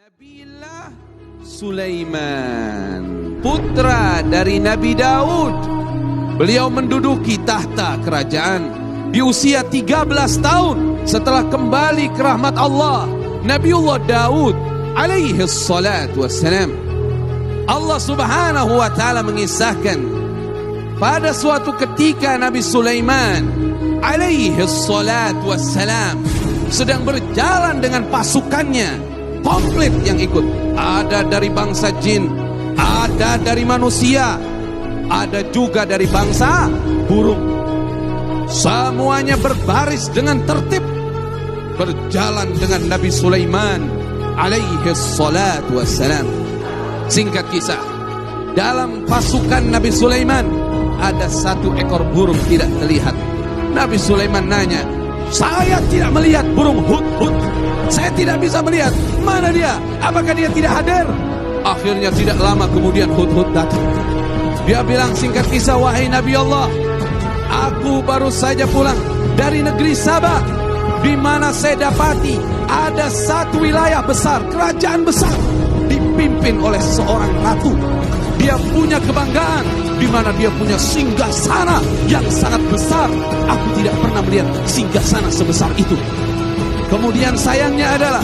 Nabiullah Sulaiman, putra dari Nabi Daud. Beliau menduduki tahta kerajaan di usia 13 tahun setelah kembali ke rahmat Allah. Nabiullah Daud alaihi salatu wassalam. Allah subhanahu wa ta'ala mengisahkan pada suatu ketika Nabi Sulaiman alaihi salatu wassalam sedang berjalan dengan pasukannya komplit yang ikut. Ada dari bangsa jin, ada dari manusia, ada juga dari bangsa burung. Semuanya berbaris dengan tertib, berjalan dengan Nabi Sulaiman alaihi salatu wassalam. Singkat kisah, dalam pasukan Nabi Sulaiman ada satu ekor burung tidak terlihat. Nabi Sulaiman nanya, "Saya tidak melihat burung hudhud. Saya tidak bisa melihat. Mana dia? Apakah dia tidak hadir?" Akhirnya tidak lama kemudian hudhud datang. Dia bilang, singkat kisah, "Wahai Nabi Allah, aku baru saja pulang dari negeri Sabah, di mana saya dapati ada satu wilayah besar, kerajaan besar, dipimpin oleh seorang ratu. Dia punya kebanggaan, di mana dia punya singgasana yang sangat besar. Aku tidak pernah melihat singgasana sebesar itu. Kemudian sayangnya adalah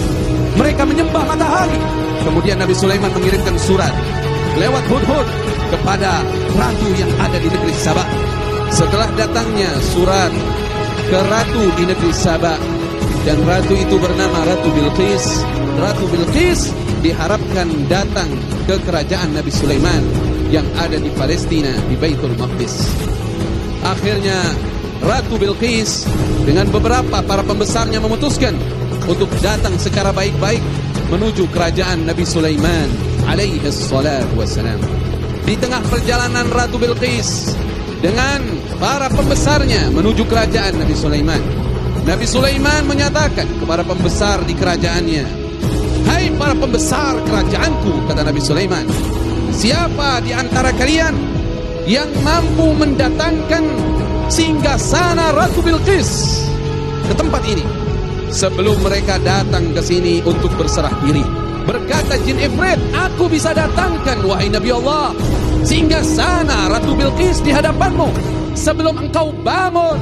mereka menyembah matahari." Kemudian Nabi Sulaiman mengirimkan surat lewat hudhud kepada ratu yang ada di negeri Sabah. Setelah datangnya surat ke ratu di negeri Sabah, dan ratu itu bernama Ratu Bilqis. Ratu Bilqis diharapkan datang ke kerajaan Nabi Sulaiman yang ada di Palestina, di Baitul Maqdis. Akhirnya Ratu Bilqis dengan beberapa para pembesarnya memutuskan untuk datang secara baik-baik menuju kerajaan Nabi Sulaiman alaihi salatu wassalam. Di tengah perjalanan Ratu Bilqis dengan para pembesarnya menuju kerajaan Nabi Sulaiman, Nabi Sulaiman menyatakan kepada pembesar di kerajaannya, "Hai para pembesar kerajaanku," kata Nabi Sulaiman, "siapa di antara kalian yang mampu mendatangkan singgasana Ratu Bilqis ke tempat ini sebelum mereka datang ke sini untuk berserah diri?" Berkata jin Ifrit, "Aku bisa datangkan, wahai Nabi Allah, singgasana Ratu Bilqis di hadapanmu sebelum engkau bangun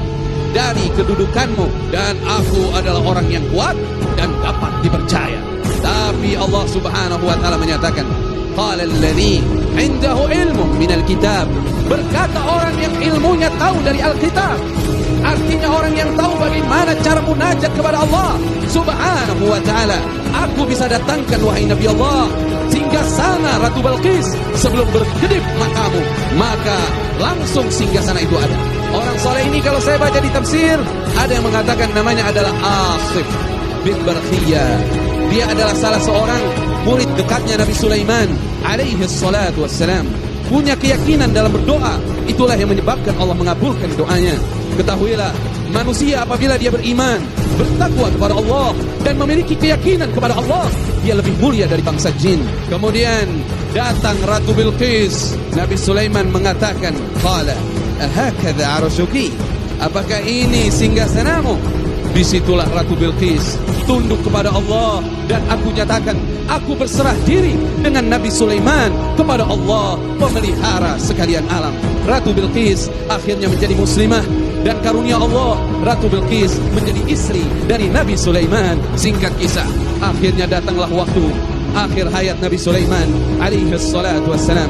dari kedudukanmu, dan aku adalah orang yang kuat dan dapat dipercaya." Tapi Allah subhanahu wa ta'ala menyatakan, "Qala alladhi 'indahu ilmun minal kitab." Berkata orang yang ilmunya tahu dari Alkitab. Artinya orang yang tahu bagaimana cara munajat kepada Allah subhanahu wa ta'ala. "Aku bisa datangkan, wahai Nabi Allah, singgasana Ratu Bilqis sebelum berkedip matamu." Maka langsung singgasana itu ada. Orang soleh ini kalau saya baca di tafsir, ada yang mengatakan namanya adalah Asif bin Barkhiyah. Dia adalah salah seorang murid dekatnya Nabi Sulaiman alaihi salatu wassalam. Punya keyakinan dalam berdoa, itulah yang menyebabkan Allah mengabulkan doanya. Ketahuilah, manusia apabila dia beriman, bertakwa kepada Allah, dan memiliki keyakinan kepada Allah, dia lebih mulia dari bangsa jin. Kemudian datang Ratu Bilqis. Nabi Sulaiman mengatakan, "Qala ahakadha arshuki?" Apakah ini singgasanamu? Disitulah Ratu Bilqis tunduk kepada Allah, dan aku nyatakan, aku berserah diri dengan Nabi Sulaiman kepada Allah, pemelihara sekalian alam. Ratu Bilqis akhirnya menjadi muslimah, dan karunia Allah, Ratu Bilqis menjadi istri dari Nabi Sulaiman. Singkat kisah, akhirnya datanglah waktu akhir hayat Nabi Sulaiman alaihi salatu wassalam.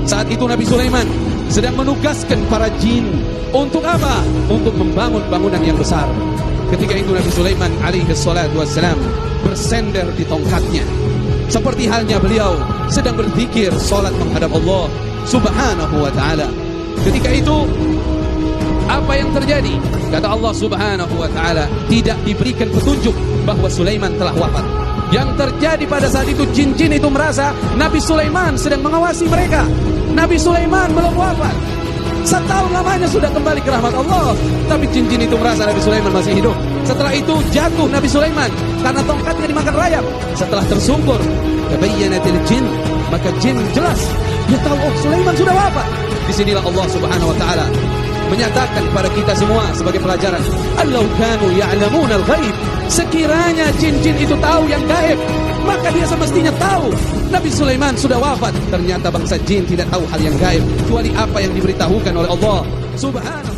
Saat itu Nabi Sulaiman sedang menugaskan para jin untuk apa? Untuk membangun bangunan yang besar. Ketika itu Nabi Sulaiman alaihi salatu wassalam bersender di tongkatnya, seperti halnya beliau sedang berzikir, salat menghadap Allah subhanahu wa ta'ala. Ketika itu apa yang terjadi? Kata Allah subhanahu wa ta'ala, tidak diberikan petunjuk bahwa Sulaiman telah wafat. Yang terjadi pada saat itu, jin-jin itu merasa Nabi Sulaiman sedang mengawasi mereka. Nabi Sulaiman belum wafat, setahun lamanya sudah kembali ke rahmat Allah, tapi jin-jin itu merasa Nabi Sulaiman masih hidup. Setelah itu jatuh Nabi Sulaiman karena tongkatnya dimakan rayap. Setelah tersungkur, tabayyanatil jin, maka jin jelas dia tahu, oh Sulaiman sudah wafat. Disinilah Allah subhanahu wa ta'ala menyatakan kepada kita semua sebagai pelajaran, "Allau kanu ya'lamunal ghaib." Sekiranya jin-jin itu tahu yang gaib, maka dia semestinya tahu Nabi Sulaiman sudah wafat. Ternyata bangsa jin tidak tahu hal yang gaib kecuali apa yang diberitahukan oleh Allah Subhanahu